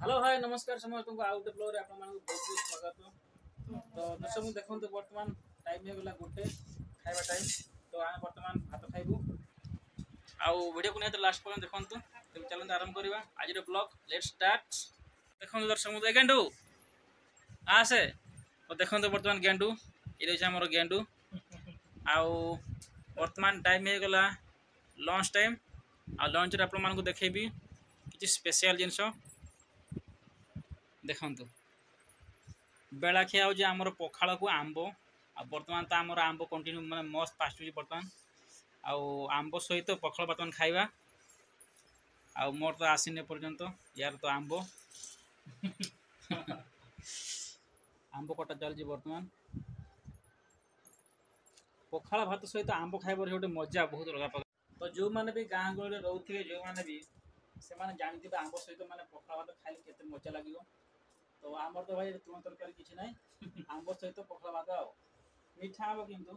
Hello hi नमस्कार समस्त को आउट फ्लोर आप बहुत बहुत स्वागत। तो दर्शक देखो बर्तमान टाइम हो गला गोटे खाइबा टाइम। तो आम बर्तमान भात खाइबू आउ वीडियो को नहीं लास्ट पर्यंत देखो। तो चलते आरंभ करवा आज ब्लॉग लेट्स स्टार्ट। देखो दर्शक गेंडू आसे तो देखो बर्तमान गेंडू ये आमर गेंडू आउ बर्तमान टाइम हो गला लंच टाइम आ लंच रे आपण मानको देखेबी किछि स्पेशल जिनस देखंतु बेला खिया हो आमर पखाड़ को आंब आ बर्तमान तो आमर आंब कंटिन्यू माने मस्त पाचुची बर्तमान आउ आंब सहित पखाड़ बर्तमान खाइबा आउ मोर तो आसीने पर्यंत यार तो आंब आंब कटा चलती बर्तमान पखाड़ भात सहित आंब खाइबार गोटे मजा बहुत अलग प्रकार। तो जो मैंने भी गाँ गहली रोथे जो मैंने भी से जानते आंब सहित मैंने पखाड़ भात खाइले केते मजा लगे। तो आमर तो भाई तुम तरकारी किसी ना आंब सहित पखाड़ भात आ मीठा आंब किंतु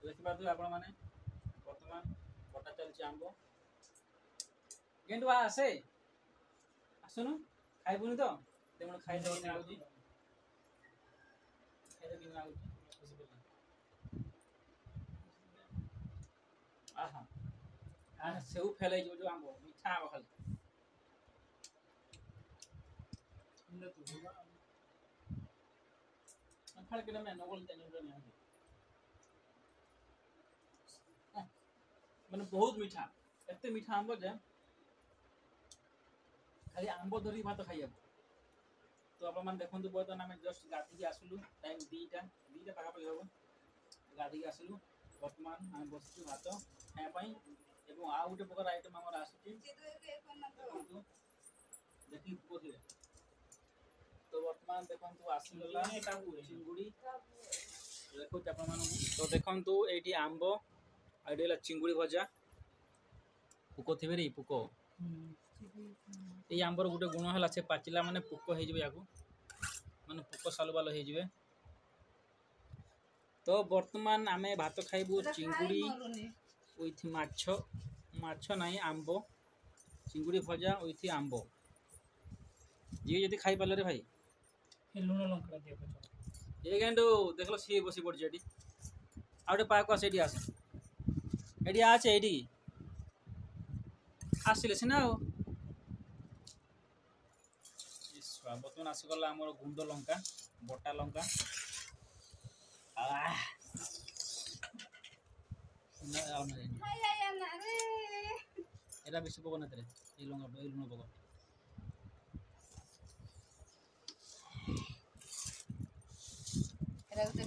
देखिए आपण मैंने बर्तमान कटा चलती आंब गेंडू आसे आसुनु खाइबुनि तो तेमन खाइले कि आउची खाइले कि आउची आहा आ सेउ फेलै जो आंब मीठा आंब खाली खाली के मैं नगल तेन माने बहुत मीठा एते मीठा आंब जे खाली आंब धरी भात खाइए। तो आप देखो बर्तमान आम जस्ट गाधी आसलु टाइम दीटा पाखापाखि हम गाधी आसलु बर्तमान आम बस भात खायापाई एवं आउ गोटे प्रकार आइटम आम आसूँ देखिए पुके तो बर्तमान देखो आसीगला चिंगुड़ी देखो आप तो देखु ये आंब आईडिया चिंगुड़ी भजा पुक थे रे पुक ये आंबर गोटे गुण है से पाचिला माने पुक हो माने पुक सालुबाल हो। तो बर्तमान आम भात खाइबू चिंगुड़ी विथ माछ माछ नहीं आंब चिंगुड़ी भजा विथ आंब जी जदि खाई पारे भाई लुण लंका दिया ये गेंडू देख लो सी बसी पड़ी ये आउटे पाक आस एटी आसे एटी आसिले सीना बर्तमान आसीगला आमर गुंड लंका बटा लंका एटा बेसी पक ना ये लंका ये लुण पक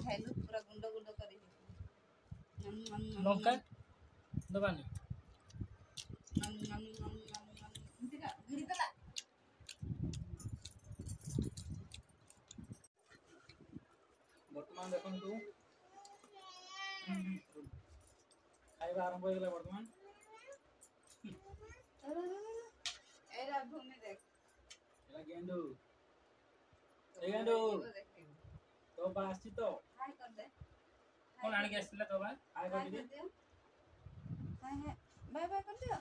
खाइलु पूरा गुंड गुंड कर लंका दबानी बर्तमान देखो खाइबा आरंभ हो गला बर्तमान एरा भूमि देख एला गेंडू ए गेंडू तो बासी तो हाय कर दे कौन आने के आसला तो बा हाय कर दे हाय हाय बाय बाय कर दियो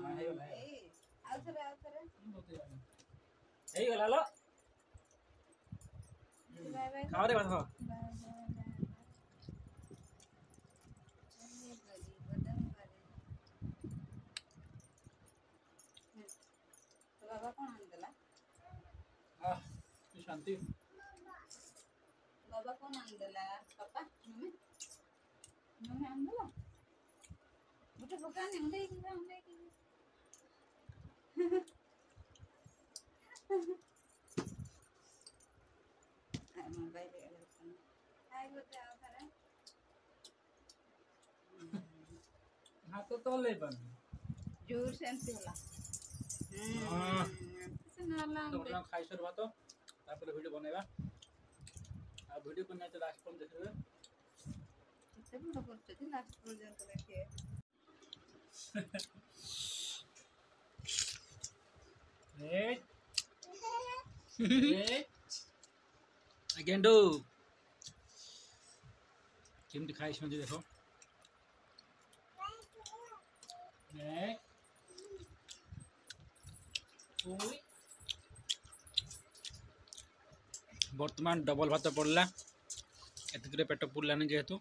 हां हे गला ए आउथरे हे गला लो बाय बाय खाओ रे भात खाओ बाबा कौन आंदला आह की शांति बाबा कौन आंदला पापा मम्मी मम्मी आंदला मुझे पता नहीं उंडे की मोबाइल हाय बोलते आओ करे हां तो ले बन जोर से एमती होला हां सुनाला तो अपना खाई सर भात तापर वीडियो बनाइबा आ वीडियो को नहीं तो लास्ट पर देखबे कितने बड़ा करते थे लास्ट प्रोजेक्ट करके ए गेंडू केमती खाई सुन देखो ए ओई बर्तमान डबल भात पड़ला एतिके पेट पुरलानी जेहेतु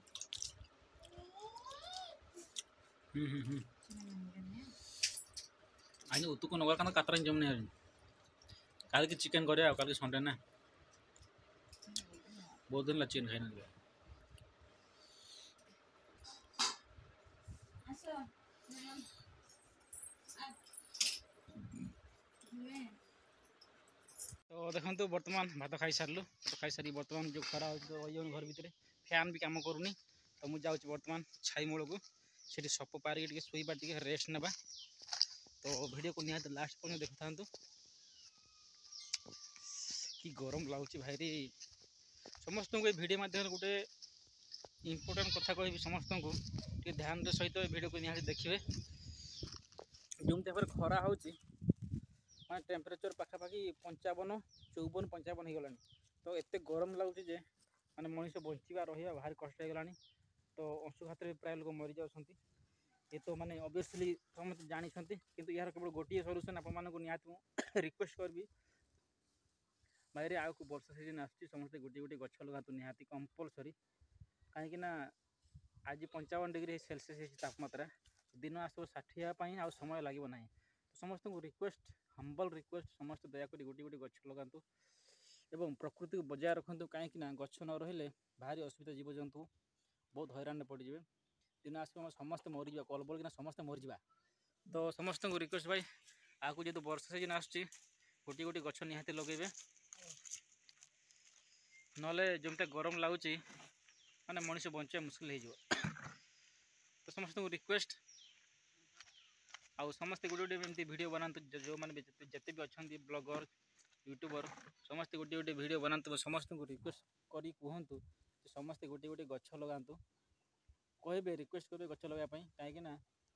आज उतु को नगर का कातरा जमने हरी कल की चिकन करे कल की संडे ना बहुत दिन ला चिकन खाई ना आसो तो देखो तो बर्तमान भात खाई सारू भात खाई सारी बर्तमान जो खरा हो घर भितर फैन भी कम करूनी तो मुझे जाऊँ बर्तमान छाई मूल को से सप पारिक शोबा टे रेस्ट ना तो वीडियो को निहाती लास्ट पर्यटन देखु था कि गरम लगुच भाई समस्त को वीडियो मध्यम गोटे इम्पोर्टाट कथा कह समस्त को ध्यान सहित वीडियो को निहाती देखिए जो खरा हो टेम्परेचर पाखापाखि 55 54 55 हो गला तो एत गरम लगुच माने मनीष बंचा रहा भारी कष्ट होगा तो अंशुघात प्राय लोग मरी जाती ये तो माने ऑब्वियसली समस्त जानते किंतु यार केवल गोटे सल्यूशन आपको रिक्वेस्ट करी भाई आगे वर्षा सीजन आसती समस्ते गोटे गोटे गछ लगातु निहाती कंपलसरी कहीं आज 55 डिग्री सेल्सियस तापमात्रा दिन आसो 60 आ समय लगे ना तो समस्त को रिक्वेस्ट हम्बल रिक्वेस्ट समस्त दयाकोरी गोटे गोटे गछ लगातु एवं प्रकृति को बजाय रखु कहीं गछ न रही भारी असुविधा जीवजंतु बहुत हैरान पड़े दिन आसो समस्त मरीजा कल बोल समस्त मरीजा तो समस्त को रिक्वेस्ट भाई आपको जेहतु वर्षा सीजन आसुच्ची गोटे गोटे गछ निहाती लगे नले जमते गरम लगुच माने मनीष बंचा मुस्किल हो तो समस्त को रिक्वेस्ट आउ समस्त गोटे गोटे एमती वीडियो बनातु जो मैंने जिते भी अच्छा ब्लॉगर यूट्यूबर समस्त गोटे गोटे वीडियो बनातु समस्त को रिक्वेस्ट करी कहतु समस्त गोटे गोटे गछ लगातु कहे रिक्वेस्ट करेंगे गछ लगाई कहीं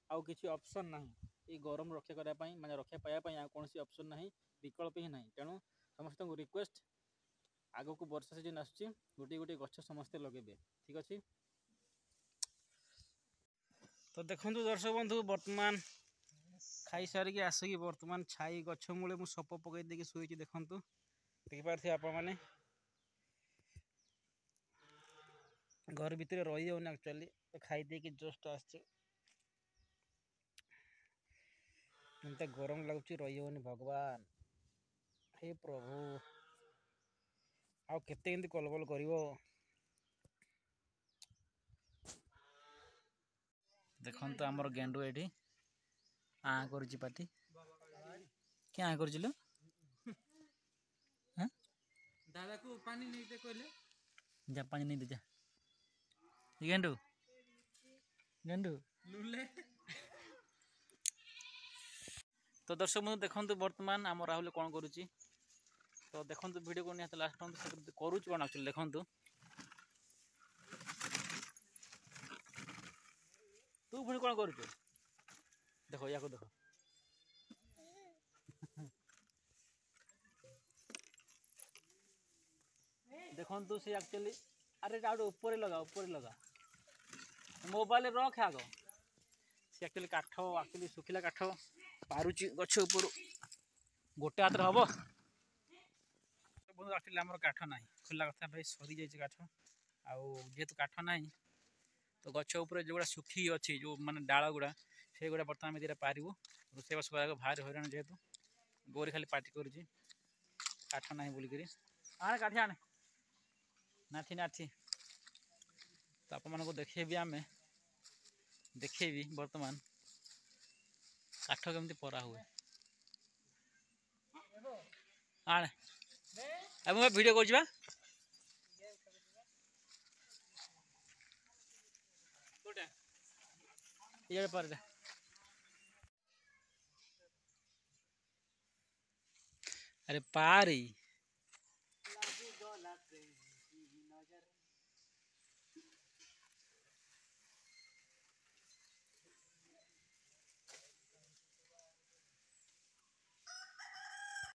आउ किसी ऑप्शन ना ये गरम रक्षा करने माने रक्षा पाइबा कौन ऑप्शन ना विकल्प ही ना तेणु समस्त को रिक्वेस्ट आग को वर्षा सीजन आसुच्ची गोटे गोटे गछ समस्ते लगे ठीक अच्छे तो देखो दर्शक बंधु वर्तमान खाई सारिकी आसिकी वर्तमान छाई गछ मूले मुझे सप पकई देकी शुई देखु देखिपे आप घर भितर रही होनी एक्चुअली खाई देकी जस्ट आसते गरम लगुच रही होनी भगवान हे प्रभु आउ केते कलबल कर देखो आमर गेंडू ये आ कर पाटी क्या आ कर दादा को पानी नहीं दे कहले जा पानी नहीं दे जा गेंडू गेंडू लुले तो दर्शक बंधु देखो वर्तमान आम राहुल कौन करुच्ची तो देखो वीडियो को निहाती लास्ट करुच्च कौन एक्चुअली देखो तू पुणी कौन करुच देखो या देखो देखु सी एक्चुअली अरे ऊपर लगा मोबाइल रख आग सी एक्चुअली काठ एक्चुअली सुखिला काठ पारुची गछ ऊपर गोटे हाथ हम एक्चुअली आम काठ ना खोला कथा भाई सरी जाइए काठ आेतु काठ ना तो गछ उपर जो गुड़ा सुखी अच्छी जो माने डाल गुड़ा से गुड़ा बर्तमान दीटा पारू रोषेबास भारी हईराण जेहेतु गोरी खाली पार्टी करुच्ची काठ ना बोलिकी आने काठी आने नाठी नाठी तो आप मानक देखेबी आम देखेबी वर्तमान काठ केमती परा हुए आने अब मैं वीडियो कर ये पर अरे पारी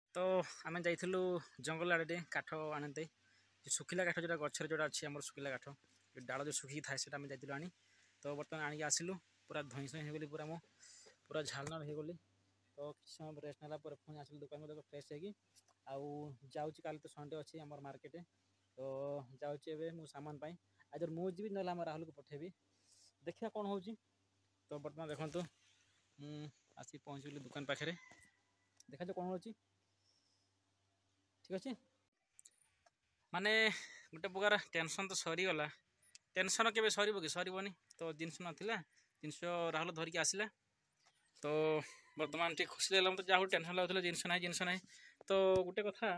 तो आम जाइलु जंगल आड़े काठ आनते सुखिला काठ जो गचर जोड़ा अच्छी आम सुखिला काठ जो डाल जो सुखी थाए से जाइलु आनी तो बर्तमान आणिक आसिलु पूरा धई सई हो गली पूरा मो पूरा झालनार हो गली तो किसी समय रेस्ट नाला पुणी आसिल दुकान को फ्रेश होगी आउची काली तो संडे अच्छी आम मार्केट तो जाऊँचे मु सामान आज मुझे भी ना राहुल को पठेबी देखिए कौन हो तो बर्तमान देखो आसी पहुँचली दुकान पाखे देखा कौन हो ठीक अच्छे माने गोटे प्रकार टेंशन तो सरीगला टेंशन के सर कि सरबनी तो जिनस नाला जिनस राहुल धरिकी आसला तो बर्तमान ठीक खुशी लगे मतलब जहाँ टेंशन लगुला जिनस ना तो गोटे कथा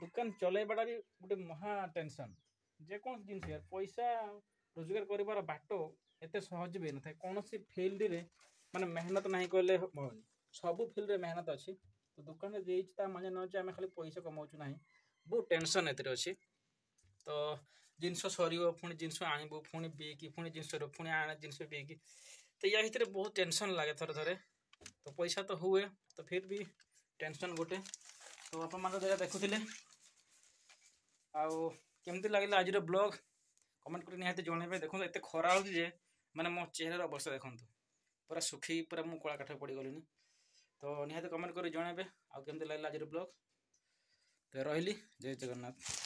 दुकान चलैवाटा भी गोटे महा टेंशन जेकोसी जिन पैसा रोजगार कर बाट एत सहज भी न कौन सी फिल्ड रे माने मेहनत नहीं कहले सब फिल्ड रे मेहनत अच्छी तो दुकान माने न आम खाली पैसा कमाऊँ ना बहुत टेंशन एतिर अच्छी तो जिनस सर पुणी जिनस आणबू पुणी बिकी पुणी जिनस पुणी आने जिनस बिकी तो या भितर बहुत टेंशन लगे थरे थरे तो पैसा तो हुए तो फिर भी टेंशन गोटे तो आप जगह देखुले आमती लगे आज ब्लॉग कमेंट कर निहाती जनइबे देखो एत खरा हो माने मो चेहरार अवस्था देखो पूरा सुखी पूरा मु कला काठ पड़ गली तो निहाती कमेंट कर जनइबे आमती लगे आज ब्लॉग तो रही जय जगन्नाथ।